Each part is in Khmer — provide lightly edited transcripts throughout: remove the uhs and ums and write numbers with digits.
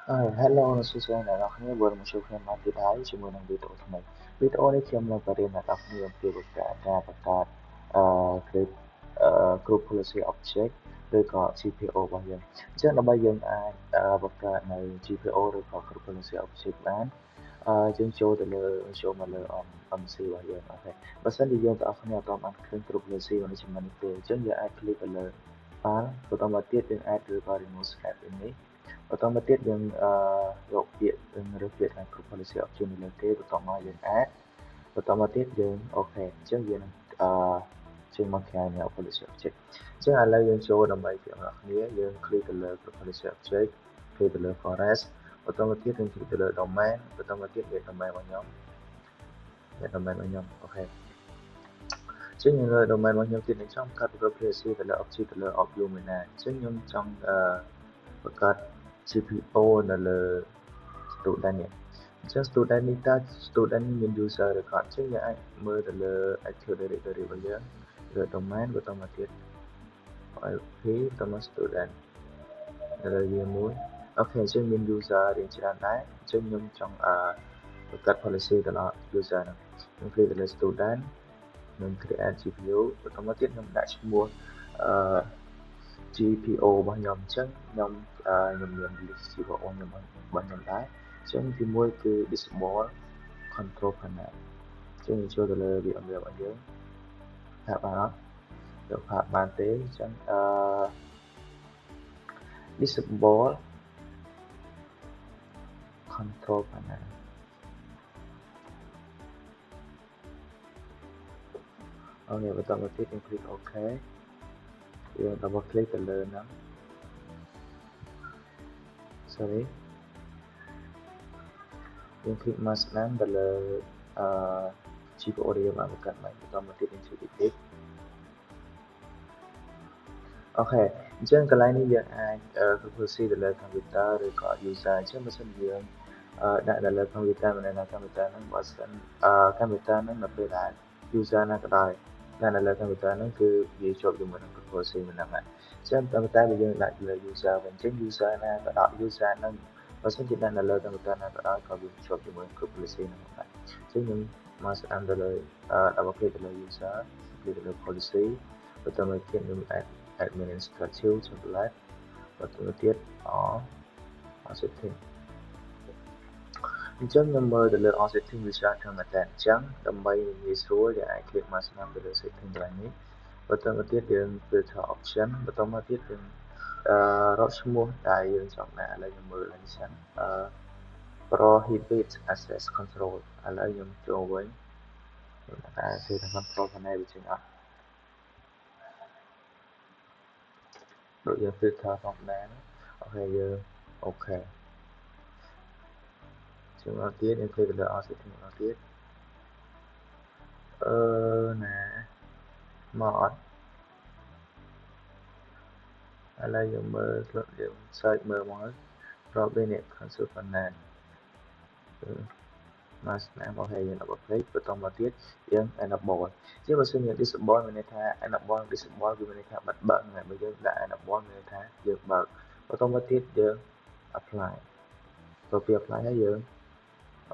Hello អ្នកសួស្តីអ្នកនរគ្នាវិលមកជួបគ្នាមកទៀតហើយជាមួយនឹងវីដេអូថ្មីវីដេអូនេះខ្ញុំនឹងបរៀនអ្នកនរគ្នាអំពីការបង្កើតgroup group policy object ឬក៏ GPO របស់យើងអញ្ចឹងដើម្បីយើងអាចបង្កើតនៅ GPO ឬក៏ group policy object បានយើងចូលមកលើ MC របស់យើងអូខេបើសិនជាយើងទាំងអស់គ្នាអត់ទាន់បានឃើញ group policy របស់នេះទេអញ្ចឹងយើងអាច click ទៅលើ file បន្តមកទៀតយើង add ឬក៏ remove snap នេះបន្តមកទៀតយើងយកពាក្យរើសពាក្យខាង group policy option នេះលើគេបន្តមកយើង add បន្តមកទៀតយើងអូខេអញ្ចឹងយើងនឹងចេញមកក្រៅនៃ policy object អញ្ចឹងឥឡូវយើងចូលដើម្បីពីអ្នកនរគ្នាយើង click ទៅលើ group policy object click ទៅលើ forest បន្តមកទៀតយើង click ទៅលើ domain បន្តមកទៀតវា domain របស់ខ្ញុំអូខេអញ្ចឹងយើងលើ domain របស់ខ្ញុំទៀតនឹងចង់កាត់ group policy ទៅលើ object ទៅលើ Lumina អញ្ចឹងខ្ញុំចង់បង្កើត GPO នៅលើ student នេះអញ្ចឹង student នេះតើ student មាន user ឬក៏អត់អញ្ចឹងយើងអាចមើលទៅលើ Active Directory របស់យើងលើ domain បន្តមកទៀត IP បន្តមក student នៅលើវាមួយអូខេអញ្ចឹងមាន user រៀងច្រើនដែរអញ្ចឹងខ្ញុំចង់បង្កើត policy ទៅដល់ user ហ្នឹងខ្ញុំ click ទៅលើ student ខ្ញុំ create GPO បន្តមកទៀតខ្ញុំដាក់ឈ្មោះអឺ GPO របស់ខ្ញុំអញ្ចឹងខ្ញុំមាន list GPO របស់ខ្ញុំដែរអញ្ចឹងទីមួយគឺ disable control panel អញ្ចឹងចូលទៅលើ VMware របស់យើងថាបានអត់យកផាកបានទេអញ្ចឹងdisable control panel អូខេបន្តមកទៀតយើង click OK យើង double click ទៅលើហ្នឹង sorry យើង click mouse ហ្នឹងទៅលើGPO ដែលយើងបានបង្កើតមកបន្តមកទៀតយើងជួយ edit អូខេអញ្ចឹងកន្លែងនេះយើងអាច policy ទៅលើ computer ឬក៏ user អញ្ចឹងបើសិនយើងដាក់នៅលើ computer មិនថា computer ហ្នឹងបើសិនcomputer ហ្នឹងនៅពេលដែល user ណាក៏ដោយដាក់នៅលើ computer ហ្នឹងគឺវាជាប់ជាមួយនឹង policy មិនហ្នឹងហើយអញ្ចឹងតែបើយើងដាក់លើ user វិញអញ្ចឹង user ណាក៏ដោយ user ហ្នឹងបើសិនជាដាក់នៅលើ computer ណាក៏ដោយក៏វាជាប់ជាមួយនឹង policy ហ្នឹងដែរអញ្ចឹងខ្ញុំមកស្ដាំទៅលើ double click ទៅលើ user click ទៅលើ policy បន្តមកទៀតខ្ញុំ administrative template បន្តមកទៀត all setting អញ្ចឹងខ្ញុំមើលទៅលើ all setting វាច្រើនធម្មតាអញ្ចឹងដើម្បីងាយស្រួលយើងអាច click មកស្នាមទៅលើ setting កន្លែងនេះបន្តមកទៀតយើង filter option បន្តមកទៀតយើងរកឈ្មោះដែលយើងចង់ដាក់ឥឡូវខ្ញុំមើលឡើងសិនprohibit access control ឥឡូវខ្ញុំចូលវិញខ្ញុំដាក់ filter control ខាងនេះវាចេញអត់ដូចយើង filter ធម្មតាអូខេយើងអូខេជាងអត់ទៀតយើង click ទៅលើ all setting អត់ទៀតណាមកអត់ឥឡូវយើងមើលយើង search មើលមក Robinette Consul Panel មកស្នាមអូខេយើង double click បន្តមកទៀតយើង enable ជាបើសិនយើង disable មានន័យថា enable disable គឺមានន័យថាបិទបើកហ្នឹងហើយបើយើងដាក់ enable មានន័យថាយើងបើកបន្តមកទៀតយើង apply ទៅពី apply ហើយយើង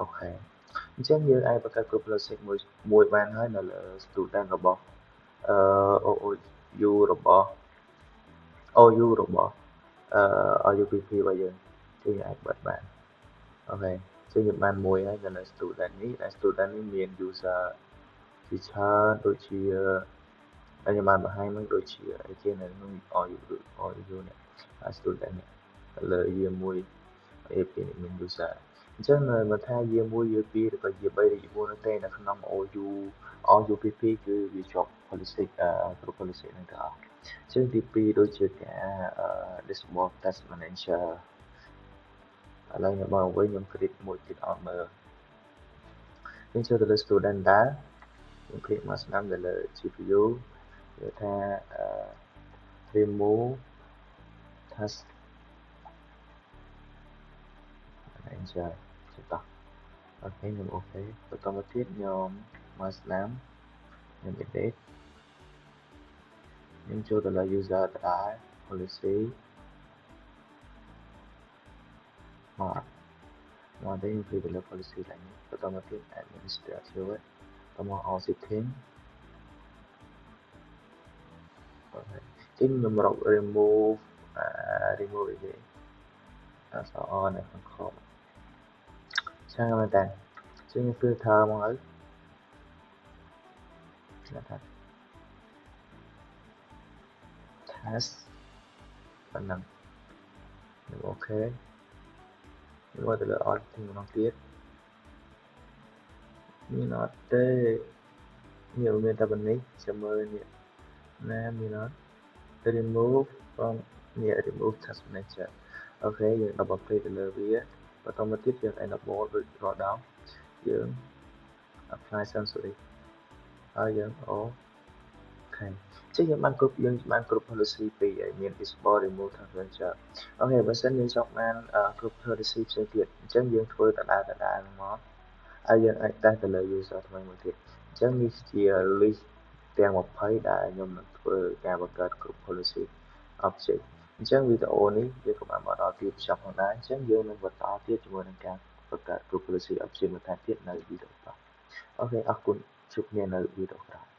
អូខេអញ្ចឹងយើងអាចបង្កើត group logic មួយបានហើយនៅលើ student របស់OU របស់ OU របស់ UPP របស់យើងគឺអាចបិទបានអូខេចឹងយើងបានមួយហើយនៅលើ student នេះដែល student នេះមាន user ជាច្រើនដូចជាខ្ញុំបានបង្ហាញមកដូចជាអីគេនៅក្នុង OU នេះ student នេះលើយាមួយ AP នេះមាន user អញ្ចឹងមិនថាយា1យា2ឬក៏យា3ឬយា4នោះទេនៅក្នុង OUPP គឺវាជាប់ policy group policy ហ្នឹងទាំងអស់អញ្ចឹងទី2ដូចជាការ disable task manager ឥឡូវខ្ញុំមកវិញខ្ញុំ click មួយទៀតអត់មើលខ្ញុំចូលទៅលើ student ដែរខ្ញុំ click មកស្ដាំទៅលើ GPU វាថា remove task manager ចុះតោះអូខេខ្ញុំអូខេបន្តមកទៀតខ្ញុំមកស្ដាំខ្ញុំ edit ខ្ញុំចូលទៅលើ user ដែរ policy មកđây mình vềលើ policy ឡើងបន្តមកទៀត administrative តមក all setting អូខេចឹងខ្ញុំរក remove remove អីគេអក្សរ on នៅក្នុង com ចឹងមែនតើចឹង filter មកហើយណាថា task ប៉ុណ្ណឹងអូខេមកទៅលើ all setting ម្ដងទៀតមានអត់ទេមានតែប៉ុណ្នេះចាំមើលនេះណាមានអត់ remove from នេះ remove task manager អូខេយើង double click ទៅលើវាបន្តមកទៀតយើង enable ដូចរាល់ដងយើង apply sensory ហើយយើងអូខេចឹងយើងបានគ្រប់ policy ពីរហើយមាន export remove task manager អូខេបើសិនយើងចង់បានគ្រប់ policy ផ្សេងទៀតអញ្ចឹងយើងធ្វើដដែលមកហើយយើងអាចតេស្តទៅលើ user ថ្មីមួយទៀតអញ្ចឹងនេះជា list ទាំង20ដែលខ្ញុំនឹងធ្វើការបង្កើតគ្រប់ policy object អញ្ចឹងវីដេអូនេះយើងក៏បានមកដល់ទីបញ្ចប់ផងដែរអញ្ចឹងយើងនឹងបន្តទៀតជាមួយនឹងការបង្កើតគ្រប់ policy object បន្ថែមទៀតនៅវីដេអូបន្តអូខេអរគុណជួបគ្នានៅវីដេអូក្រោយ